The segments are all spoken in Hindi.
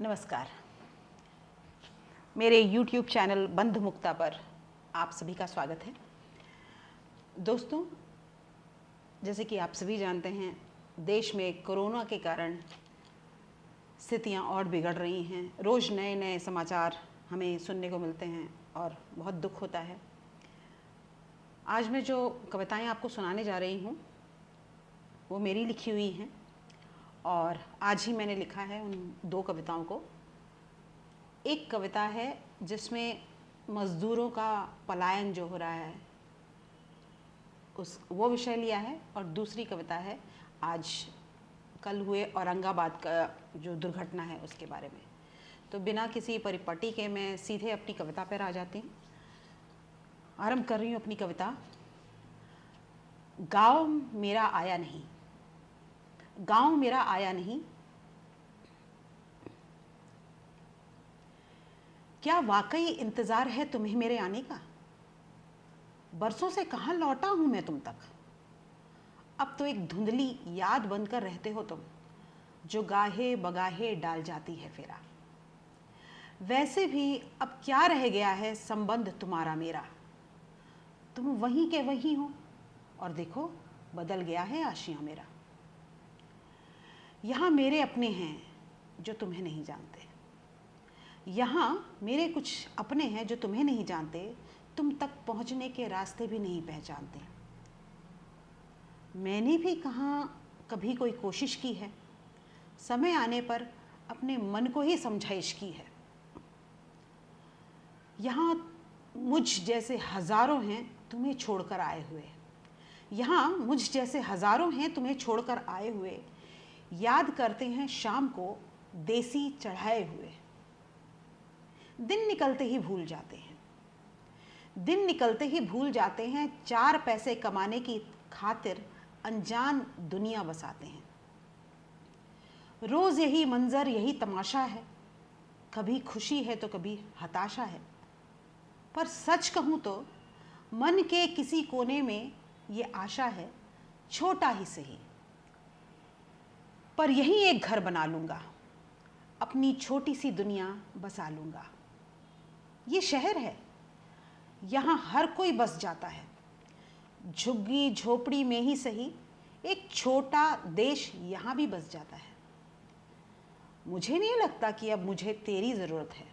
नमस्कार। मेरे YouTube चैनल बंध मुक्ता पर आप सभी का स्वागत है। दोस्तों, जैसे कि आप सभी जानते हैं, देश में कोरोना के कारण स्थितियां और बिगड़ रही हैं। रोज़ नए नए समाचार हमें सुनने को मिलते हैं और बहुत दुख होता है। आज मैं जो कविताएं आपको सुनाने जा रही हूं वो मेरी लिखी हुई हैं और आज ही मैंने लिखा है उन दो कविताओं को। एक कविता है जिसमें मज़दूरों का पलायन जो हो रहा है वो विषय लिया है, और दूसरी कविता है आज कल हुए औरंगाबाद का जो दुर्घटना है उसके बारे में। तो बिना किसी परिपाटी के मैं सीधे अपनी कविता पर आ जाती हूँ। आरंभ कर रही हूँ अपनी कविता। गाँव मेरा आया नहीं, गाँव मेरा आया नहीं, क्या वाकई इंतज़ार है तुम्हें मेरे आने का? बरसों से कहाँ लौटा हूँ मैं तुम तक। अब तो एक धुंधली याद बनकर रहते हो तुम, जो गाहे बगाहे डाल जाती है फेरा। वैसे भी अब क्या रह गया है संबंध तुम्हारा मेरा। तुम वहीं के वहीं हो और देखो बदल गया है आशियाँ मेरा। यहाँ मेरे अपने हैं जो तुम्हें नहीं जानते, यहाँ मेरे कुछ अपने हैं जो तुम्हें नहीं जानते, तुम तक पहुँचने के रास्ते भी नहीं पहचानते। मैंने भी कहाँ कभी कोई कोशिश की है, समय आने पर अपने मन को ही समझाइश की है। यहाँ मुझ जैसे हज़ारों हैं तुम्हें छोड़कर आए हुए, यहाँ मुझ जैसे हज़ारों हैं तुम्हें छोड़कर आए हुए, याद करते हैं शाम को देसी चढ़ाए हुए। दिन निकलते ही भूल जाते हैं, दिन निकलते ही भूल जाते हैं, चार पैसे कमाने की खातिर अनजान दुनिया बसाते हैं। रोज़ यही मंजर यही तमाशा है, कभी खुशी है तो कभी हताशा है। पर सच कहूँ तो मन के किसी कोने में ये आशा है, छोटा ही सही, पर यहीं एक घर बना लूँगा, अपनी छोटी सी दुनिया बसा लूँगा। ये शहर है, यहाँ हर कोई बस जाता है, झुग्गी झोपड़ी में ही सही, एक छोटा देश यहाँ भी बस जाता है। मुझे नहीं लगता कि अब मुझे तेरी ज़रूरत है,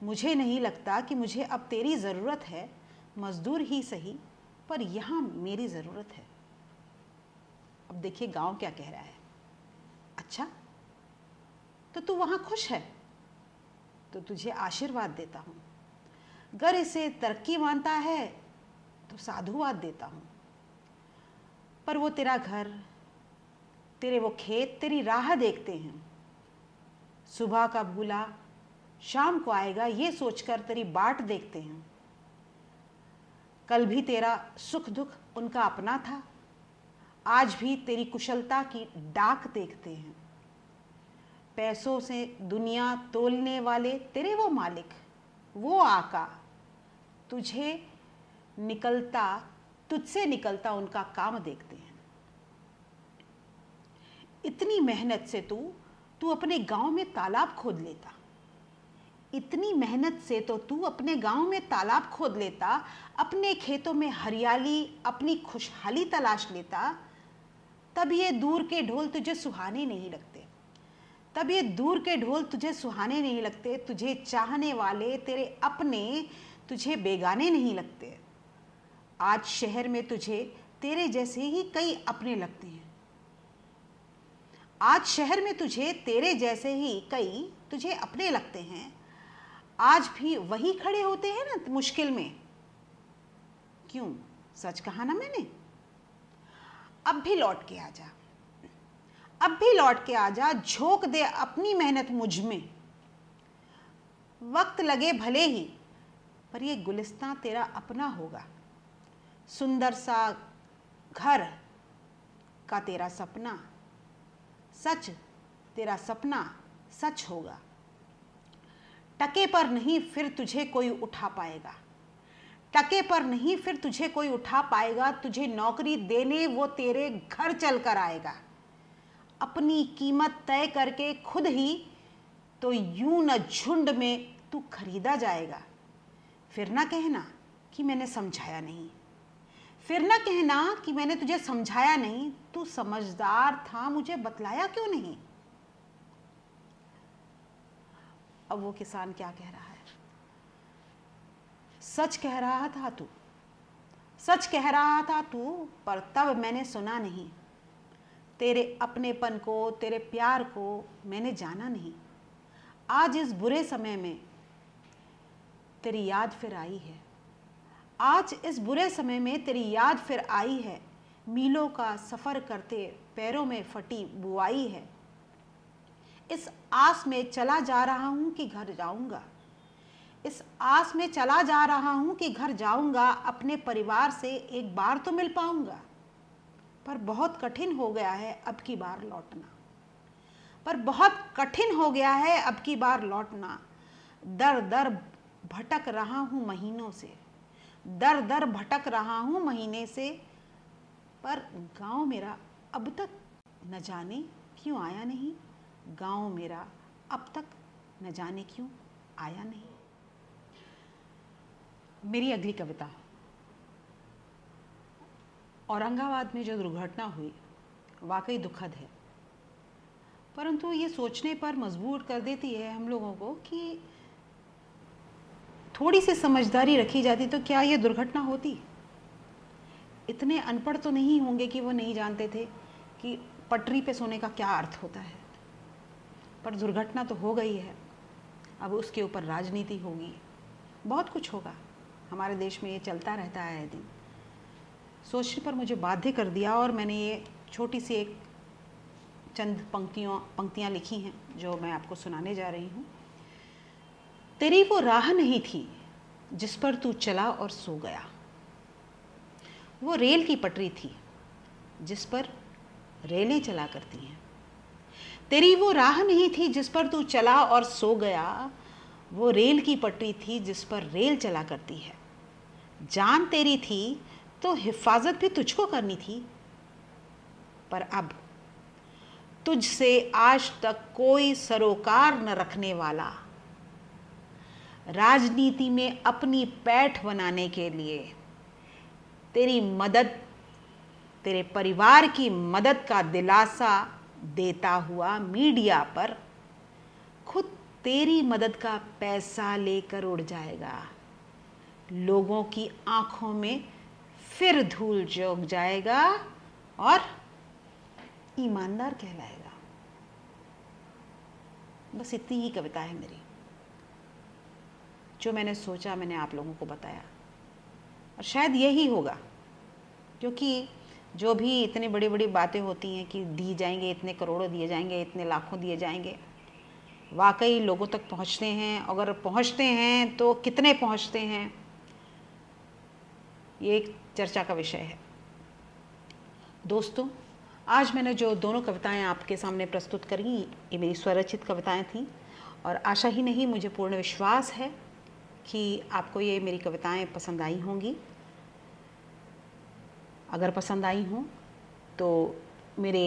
मुझे नहीं लगता कि मुझे अब तेरी ज़रूरत है, मज़दूर ही सही पर यहाँ मेरी ज़रूरत है। अब देखिए गांव क्या कह रहा है। अच्छा, तो तू वहाँ खुश है तो तुझे आशीर्वाद देता हूँ, गर इसे तरक्की मानता है तो साधुवाद देता हूँ। पर वो तेरा घर, तेरे वो खेत, तेरी राह देखते हैं। सुबह का भूला शाम को आएगा ये सोचकर तेरी बाट देखते हैं। कल भी तेरा सुख दुख उनका अपना था, आज भी तेरी कुशलता की डाक देखते हैं। पैसों से दुनिया तोलने वाले तेरे वो मालिक, वो आका, तुझसे निकलता उनका काम देखते हैं। इतनी मेहनत से तू अपने गांव में तालाब खोद लेता, इतनी मेहनत से तो तू अपने गांव में तालाब खोद लेता, अपने खेतों में हरियाली अपनी खुशहाली तलाश लेता। तब ये दूर के ढोल तुझे सुहाने नहीं लगते, तब ये दूर के ढोल तुझे सुहाने नहीं लगते, तुझे चाहने वाले तेरे अपने तुझे बेगाने नहीं लगते। आज शहर में तुझे तेरे जैसे ही कई अपने लगते हैं, आज शहर में तुझे तेरे जैसे ही कई तुझे अपने लगते हैं। आज भी वही खड़े होते हैं ना मुश्किल में, क्यों? सच कहा ना मैंने। अब भी लौट के आ जा, अब भी लौट के आ जा, झोंक दे अपनी मेहनत मुझ में। वक्त लगे भले ही पर ये गुलिस्तां तेरा अपना होगा, सुंदर सा घर का तेरा सपना सच, तेरा सपना सच होगा। टके पर नहीं फिर तुझे कोई उठा पाएगा, टके पर नहीं फिर तुझे कोई उठा पाएगा, तुझे नौकरी देने वो तेरे घर चल कर आएगा। अपनी कीमत तय करके खुद ही तो यूं न झुंड में तू खरीदा जाएगा। फिर ना कहना कि मैंने समझाया नहीं, फिर ना कहना कि मैंने तुझे समझाया नहीं, तू समझदार था, मुझे बतलाया क्यों नहीं। अब वो किसान क्या कह रहा है, सच कह रहा था तू, सच कह रहा था तू, पर तब मैंने सुना नहीं। तेरे अपनेपन को, तेरे प्यार को मैंने जाना नहीं। आज इस बुरे समय में तेरी याद फिर आई है, आज इस बुरे समय में तेरी याद फिर आई है। मीलों का सफ़र करते पैरों में फटी बुआई है। इस आस में चला जा रहा हूँ कि घर जाऊँगा, इस आस में चला जा रहा हूँ कि घर जाऊँगा, अपने परिवार से एक बार तो मिल पाऊँगा। पर बहुत कठिन हो गया है अब की बार लौटना, पर बहुत कठिन हो गया है अब की बार लौटना। दर दर भटक रहा हूँ महीनों से, दर दर भटक रहा हूँ महीने से, पर गांव मेरा अब तक न जाने क्यों आया नहीं। गांव मेरा अब तक न जाने क्यों आया नहीं। मेरी अगली कविता, औरंगाबाद में जो दुर्घटना हुई वाकई दुखद है, परंतु ये सोचने पर मजबूर कर देती है हम लोगों को कि थोड़ी सी समझदारी रखी जाती तो क्या ये दुर्घटना होती। इतने अनपढ़ तो नहीं होंगे कि वो नहीं जानते थे कि पटरी पे सोने का क्या अर्थ होता है। पर दुर्घटना तो हो गई है, अब उसके ऊपर राजनीति होगी, बहुत कुछ होगा। हमारे देश में ये चलता रहता है दिन। सोचने पर मुझे बाध्य कर दिया और मैंने ये छोटी सी एक चंद पंक्तियाँ लिखी हैं जो मैं आपको सुनाने जा रही हूँ। तेरी वो राह नहीं थी जिस पर तू चला और सो गया, वो रेल की पटरी थी जिस पर रेलें चला करती हैं। तेरी वो राह नहीं थी जिस पर तू चला और सो गया, वो रेल की पटरी थी जिस पर रेल चला करती है। जान तेरी थी तो हिफाजत भी तुझको करनी थी, पर अब तुझसे आज तक कोई सरोकार न रखने वाला राजनीति में अपनी पैठ बनाने के लिए तेरी मदद, तेरे परिवार की मदद का दिलासा देता हुआ मीडिया पर खुद तेरी मदद का पैसा लेकर उड़ जाएगा। लोगों की आंखों में फिर धूल झोंक जाएगा और ईमानदार कहलाएगा। बस इतनी ही कविता है मेरी, जो मैंने सोचा मैंने आप लोगों को बताया, और शायद यही होगा, क्योंकि जो भी इतनी बड़ी बड़ी बातें होती हैं कि दी जाएंगे, इतने करोड़ों दिए जाएंगे, इतने लाखों दिए जाएंगे, वाकई लोगों तक पहुंचते हैं? अगर पहुंचते हैं तो कितने पहुंचते हैं, ये एक चर्चा का विषय है। दोस्तों, आज मैंने जो दोनों कविताएं आपके सामने प्रस्तुत करी, ये मेरी स्वरचित कविताएं थीं, और आशा ही नहीं मुझे पूर्ण विश्वास है कि आपको ये मेरी कविताएं पसंद आई होंगी। अगर पसंद आई हों तो मेरे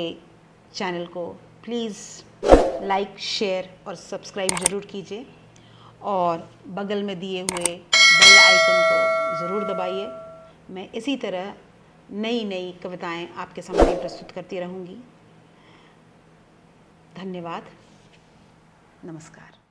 चैनल को प्लीज़ लाइक, शेयर और सब्सक्राइब ज़रूर कीजिए, और बगल में दिए हुए बेल आइकन को ज़रूर दबाइए। मैं इसी तरह नई नई कविताएं आपके सामने प्रस्तुत करती रहूँगी। धन्यवाद, नमस्कार।